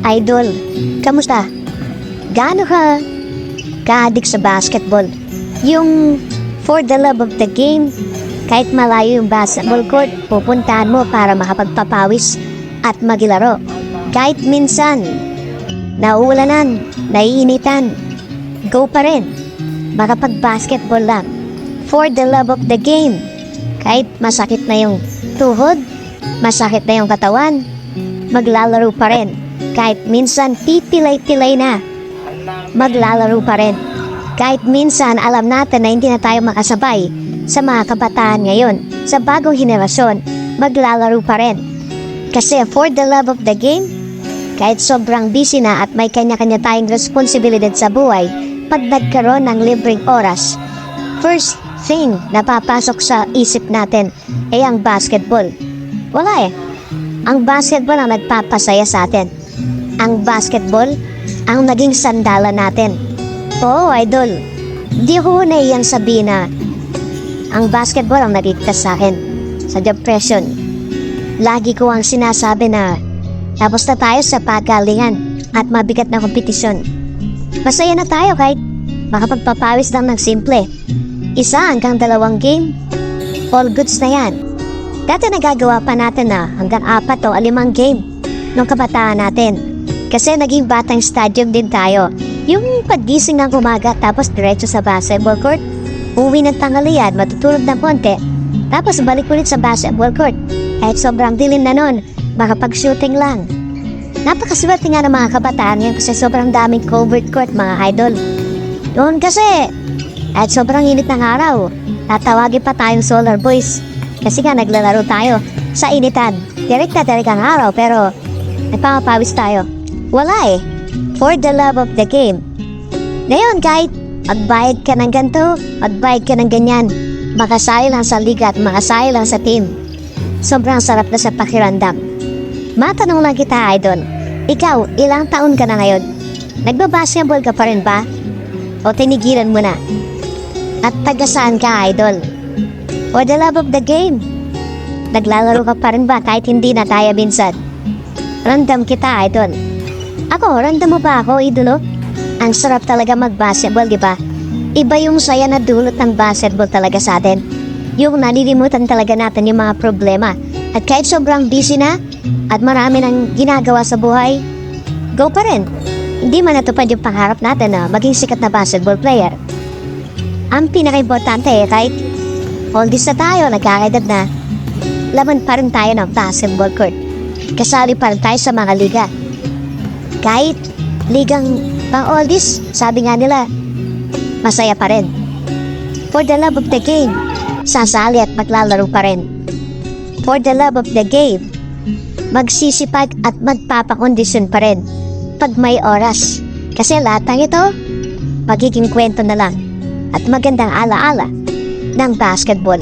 Idol, kamusta? Gaano ka ka-addict sa basketball? Yung for the love of the game, kahit malayo yung basketball court, pupuntahan mo para makapagpapawis at maglaro. Kahit minsan, nauulanan, naiinitan, go pa rin. Makapag-basketball lang. For the love of the game, kahit masakit na yung tuhod, masakit na yung katawan, maglalaro pa rin. Kahit minsan titilay-tilay na, maglalaro pa rin. Kahit minsan alam natin na hindi na tayo makasabay sa mga kabataan ngayon, sa bagong henerasyon, maglalaro pa rin. Kasi for the love of the game, kahit sobrang busy na at may kanya-kanya tayong responsibilidad sa buhay, pag nagkaroon ng libreng oras, first thing na papasok sa isip natin ay ang basketball. Wala eh. Ang basketball ang nagpapasaya sa atin. Ang basketball ang naging sandalan natin. Oo, idol. Di ko naiyan sabihin na ang basketball ang nagigtas sa akin sa depression. Lagi ko ang sinasabi na tapos na tayo sa pagalingan at mabigat na kompetisyon. Masaya na tayo kahit makapagpapawis lang ng simple. Isa hanggang 2 game, all goods na yan. Dati nagagawa pa natin na hanggang 4 o 5 game nung kabataan natin. Kasi naging batang stadium din tayo. Yung paggising ng umaga tapos diretso sa basketball court, uwi ng tanghalian, matutulog ng konti, tapos balik ulit sa basketball court. Kahit sobrang dilim na nun, makapag-shooting lang. Napakaswerte nga ng mga kabataan ngayon kasi sobrang daming covered court, mga idol. Doon kasi, at sobrang init ng araw, tatawagin pa tayong solar boys. Kasi nga naglalaro tayo sa initan. Direct na direct ang araw pero nagpapawis tayo. Wala eh. For the love of the game. Ngayon kahit magbayad ka ng ganito, magbayad ka ng ganyan, makasali lang sa liga at makasali lang sa team. Sobrang sarap na sa pakiramdam. Matanong lang kita, idol. Ikaw, ilang taon ka na ngayon? Nagbabasketball ka pa rin ba? O tinigilan mo na? At taga saan ka, idol? For the love of the game. Naglalaro ka pa rin ba kahit hindi na tayo minsan? Random kita, idol. Ako, random mo ba ako, idolo? Ang sarap talaga mag-basketball, di ba? Iba yung saya na dulot ng basketball talaga sa atin. Yung nalilimutan talaga natin yung mga problema. At kahit sobrang busy na, at marami nang ginagawa sa buhay, go pa rin. Hindi man natupad yung pangarap natin na maging sikat na basketball player. Ang pinaka-importante kahit oldies na tayo, nagkakaedad na, laman pa rin tayo ng basketball court. Kasali pa rin tayo sa mga liga. Kahit ligang pang-oldies, sabi nga nila, masaya pa rin. For the love of the game, sasali at maglalaro pa rin. For the love of the game, magsisipag at magpapakondisyon pa rin pag may oras. Kasi lahat ng ito, magiging kwento na lang at magandang alaala ng basketball.